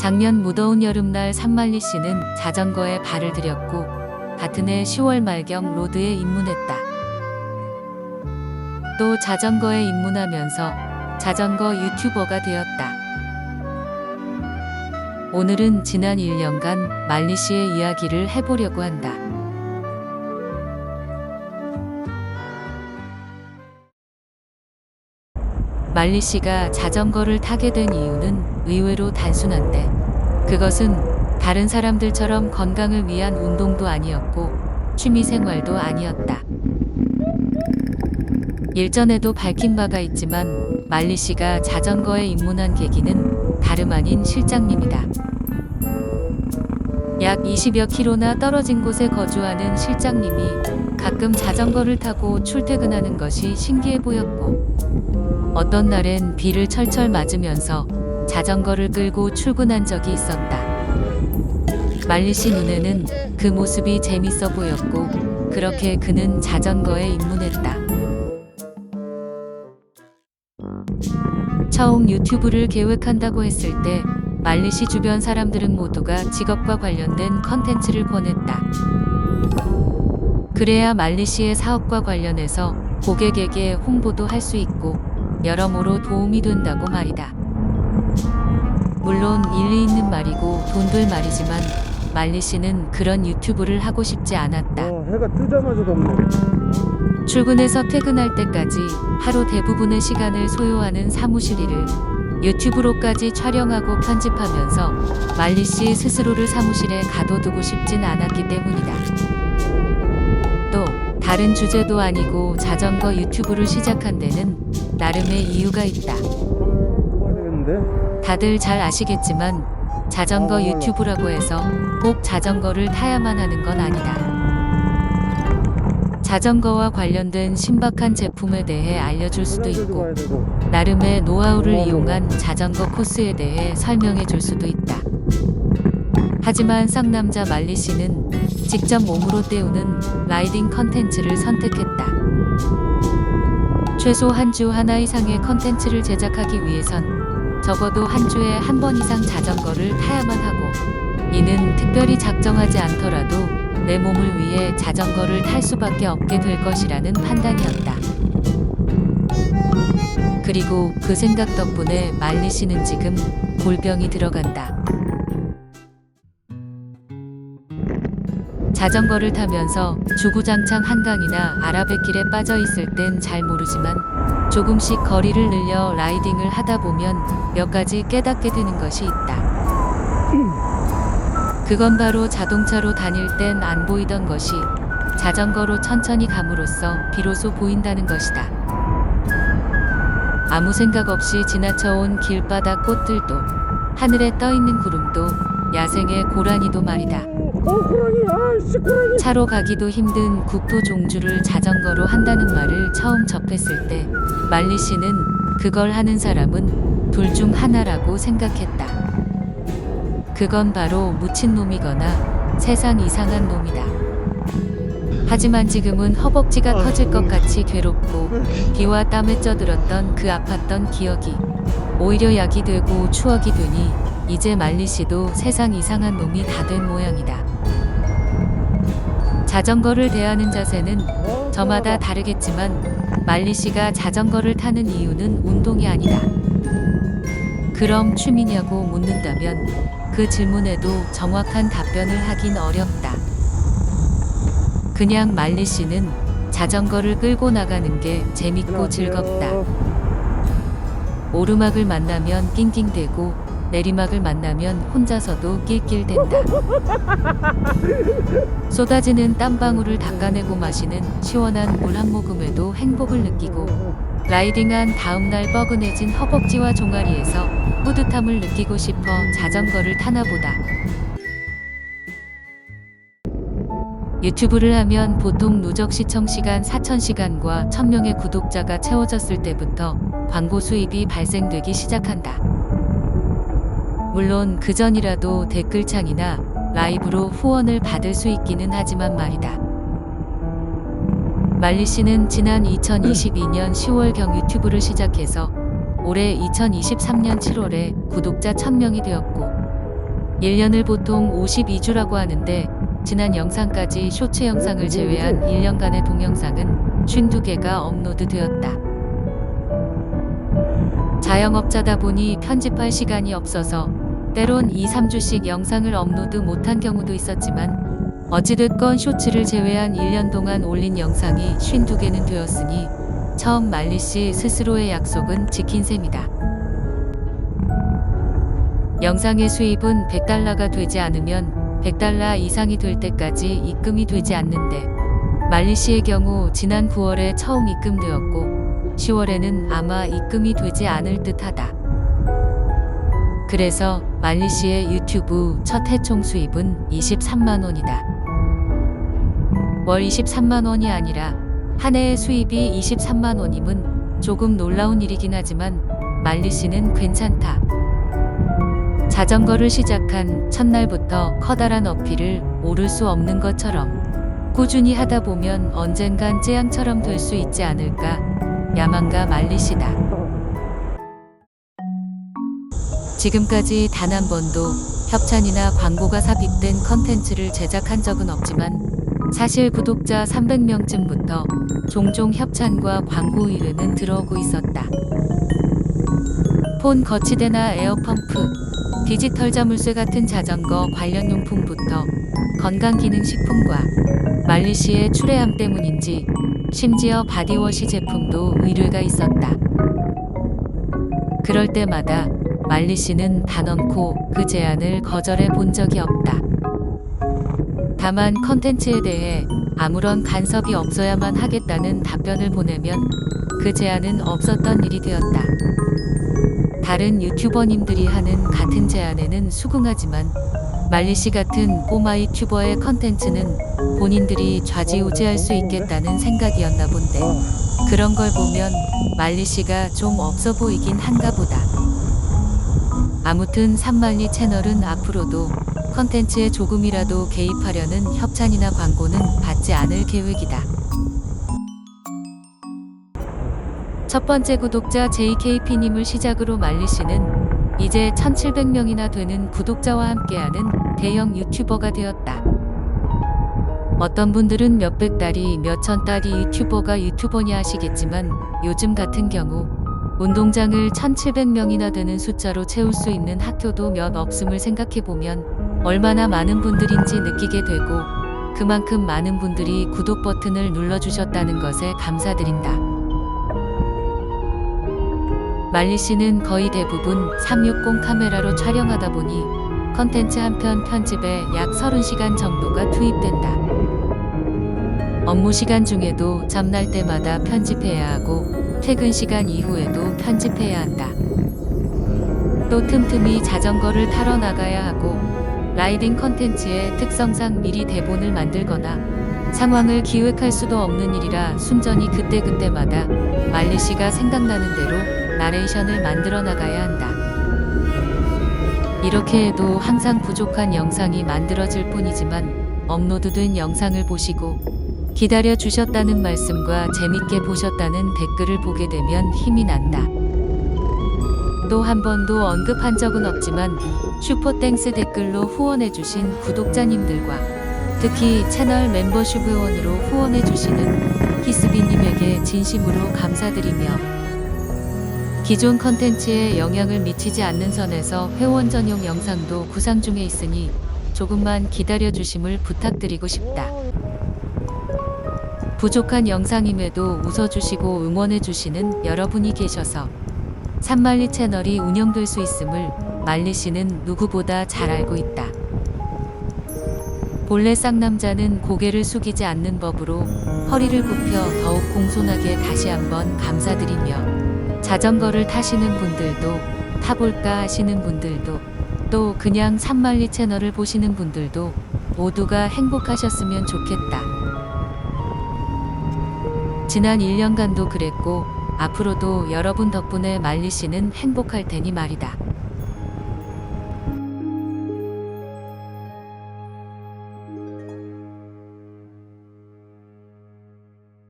작년 무더운 여름날 산말리 씨는 자전거에 발을 들였고 같은 해 10월 말경 로드에 입문했다. 또 자전거에 입문하면서 자전거 유튜버가 되었다. 오늘은 지난 1년간 말리 씨의 이야기를 해보려고 한다. 말리 씨가 자전거를 타게 된 이유는 의외로 단순한데 그것은 다른 사람들처럼 건강을 위한 운동도 아니었고 취미 생활도 아니었다. 일전에도 밝힌 바가 있지만 말리 씨가 자전거에 입문한 계기는 다름 아닌 실장님이다. 약 20여 킬로나 떨어진 곳에 거주하는 실장님이 가끔 자전거를 타고 출퇴근하는 것이 신기해 보였고 어떤 날엔 비를 철철 맞으면서 자전거를 끌고 출근한 적이 있었다. 말리 씨 눈에는 그 모습이 재밌어 보였고 그렇게 그는 자전거에 입문했다. 처음 유튜브를 계획한다고 했을 때 말리 씨 주변 사람들은 모두가 직업과 관련된 컨텐츠를 권했다. 그래야 말리 씨의 사업과 관련해서 고객에게 홍보도 할 수 있고 여러모로 도움이 된다고 말이다. 물론 일리 있는 말이고 돈 될 말이지만 말리 씨는 그런 유튜브를 하고 싶지 않았다. 해가 뜨자마자 덥네. 출근해서 퇴근할 때까지 하루 대부분의 시간을 소요하는 사무실 일을 유튜브로까지 촬영하고 편집하면서 말리 씨 스스로를 사무실에 가둬두고 싶진 않았기 때문이다. 또 다른 주제도 아니고 자전거 유튜브를 시작한 데는 나름의 이유가 있다. 다들 잘 아시겠지만 자전거 유튜브라고 해서 꼭 자전거를 타야만 하는 건 아니다. 자전거와 관련된 신박한 제품에 대해 알려줄 수도 있고 나름의 노하우를 이용한 자전거 코스에 대해 설명해 줄 수도 있다. 하지만 쌍남자 말리 씨는 직접 몸으로 때우는 라이딩 컨텐츠를 선택했다. 최소 한 주 하나 이상의 컨텐츠를 제작하기 위해선 적어도 한 주에 한 번 이상 자전거를 타야만 하고 이는 특별히 작정하지 않더라도 내 몸을 위해 자전거를 탈 수밖에 없게 될 것이라는 판단이었다. 그리고 그 생각 덕분에 말리 씨는 지금 골병이 들어간다. 자전거를 타면서 주구장창 한강이나 아라뱃길에 빠져 있을 땐 잘 모르지만 조금씩 거리를 늘려 라이딩을 하다 보면 몇 가지 깨닫게 되는 것이 있다. 그건 바로 자동차로 다닐 땐 안 보이던 것이 자전거로 천천히 감으로써 비로소 보인다는 것이다. 아무 생각 없이 지나쳐온 길바닥 꽃들도 하늘에 떠있는 구름도 야생의 고라니도 말이다. 차로 가기도 힘든 국토 종주를 자전거로 한다는 말을 처음 접했을 때 말리 씨는 그걸 하는 사람은 둘 중 하나라고 생각했다. 그건 바로 미친놈이거나 세상 이상한 놈이다. 하지만 지금은 허벅지가 터질 것 같이 괴롭고 비와 땀에 쪄들었던 그 아팠던 기억이 오히려 약이 되고 추억이 되니 이제 말리 씨도 세상 이상한 놈이 다 된 모양이다. 자전거를 대하는 자세는 저마다 다르겠지만 말리 씨가 자전거를 타는 이유는 운동이 아니다. 그럼 취미냐고 묻는다면 그 질문에도 정확한 답변을 하긴 어렵다. 그냥 말리 씨는 자전거를 끌고 나가는 게 재밌고 즐겁다. 오르막을 만나면 낑낑대고 내리막을 만나면 혼자서도 낄낄댄다. 쏟아지는 땀방울을 닦아내고 마시는 시원한 물 한 모금에도 행복을 느끼고 라이딩한 다음날 뻐근해진 허벅지와 종아리에서 뿌듯함을 느끼고 싶어 자전거를 타나 보다. 유튜브를 하면 보통 누적 시청시간 4,000시간과 1,000명의 구독자가 채워졌을 때부터 광고 수입이 발생되기 시작한다. 물론 그 전이라도 댓글창이나 라이브로 후원을 받을 수 있기는 하지만 말이다. 말리 씨는 지난 2022년 10월경 유튜브를 시작해서 올해 2023년 7월에 구독자 1,000명이 되었고 1년을 보통 52주라고 하는데 지난 영상까지 쇼츠 영상을 제외한 1년간의 동영상은 52개가 업로드되었다. 자영업자다 보니 편집할 시간이 없어서 때론 2, 3주씩 영상을 업로드 못한 경우도 있었지만 어찌됐건 쇼츠를 제외한 1년 동안 올린 영상이 52개는 되었으니 처음 말리씨 스스로의 약속은 지킨 셈이다. 영상의 수입은 $100가 되지 않으면 $100 이상이 될 때까지 입금이 되지 않는데 말리씨의 경우 지난 9월에 처음 입금되었고 10월에는 아마 입금이 되지 않을 듯하다. 그래서 말리씨의 유튜브 첫 해 총 수입은 23만 원이다. 월 23만 원이 아니라 한 해의 수입이 23만 원임은 조금 놀라운 일이긴 하지만 말리씨는 괜찮다. 자전거를 시작한 첫날부터 커다란 어필을 모를 수 없는 것처럼 꾸준히 하다 보면 언젠간 재앙처럼 될 수 있지 않을까 야망가 말리씨다. 지금까지 단 한 번도 협찬이나 광고가 삽입된 컨텐츠를 제작한 적은 없지만 사실 구독자 300명쯤부터 종종 협찬과 광고 의뢰는 들어오고 있었다. 폰 거치대나 에어펌프, 디지털 자물쇠 같은 자전거 관련 용품부터 건강기능식품과 말리씨의 추레함 때문인지 심지어 바디워시 제품도 의뢰가 있었다. 그럴 때마다 말리씨는 단언코 그 제안을 거절해 본 적이 없다. 다만 컨텐츠에 대해 아무런 간섭이 없어야만 하겠다는 답변을 보내면 그 제안은 없었던 일이 되었다. 다른 유튜버님들이 하는 같은 제안에는 수긍하지만 말리씨 같은 꼬마 유튜버의 컨텐츠는 본인들이 좌지우지할 수 있겠다는 생각이었나 본데 그런 걸 보면 말리씨가 좀 없어 보이긴 한가 보다. 아무튼 산말리 채널은 앞으로도 컨텐츠에 조금이라도 개입하려는 협찬이나 광고는 받지 않을 계획이다. 첫 번째 구독자 JKP님을 시작으로 말리씨는 이제 1700명이나 되는 구독자와 함께하는 대형 유튜버가 되었다. 어떤 분들은 몇백 달이 몇천 달이 유튜버가 유튜버냐 하시겠지만 요즘 같은 경우 운동장을 1700명이나 되는 숫자로 채울 수 있는 학교도 몇 없음을 생각해보면 얼마나 많은 분들인지 느끼게 되고 그만큼 많은 분들이 구독 버튼을 눌러주셨다는 것에 감사드린다. 말리씨는 거의 대부분 360 카메라로 촬영하다 보니 컨텐츠 한 편 편집에 약 30시간 정도가 투입된다. 업무 시간 중에도 잠날 때마다 편집해야 하고 퇴근 시간 이후에도 편집해야 한다. 또 틈틈이 자전거를 타러 나가야 하고 라이딩 컨텐츠의 특성상 미리 대본을 만들거나 상황을 기획할 수도 없는 일이라 순전히 그때그때마다 말리씨가 생각나는 대로 나레이션을 만들어 나가야 한다. 이렇게 해도 항상 부족한 영상이 만들어질 뿐이지만 업로드된 영상을 보시고 기다려 주셨다는 말씀과 재밌게 보셨다는 댓글을 보게 되면 힘이 난다. 또 한 번도 언급한 적은 없지만 슈퍼땡스 댓글로 후원해주신 구독자님들과 특히 채널 멤버십 회원으로 후원해주시는 키스비님에게 진심으로 감사드리며 기존 컨텐츠에 영향을 미치지 않는 선에서 회원 전용 영상도 구상 중에 있으니 조금만 기다려주심을 부탁드리고 싶다. 부족한 영상임에도 웃어주시고 응원해주시는 여러분이 계셔서 산말리 채널이 운영될 수 있음을 말리씨는 누구보다 잘 알고 있다. 본래 쌍남자는 고개를 숙이지 않는 법으로 허리를 굽혀 더욱 공손하게 다시 한번 감사드리며 자전거를 타시는 분들도 타볼까 하시는 분들도 또 그냥 산말리 채널을 보시는 분들도 모두가 행복하셨으면 좋겠다. 지난 1년간도 그랬고 앞으로도 여러분 덕분에 말리씨는 행복할 테니 말이다.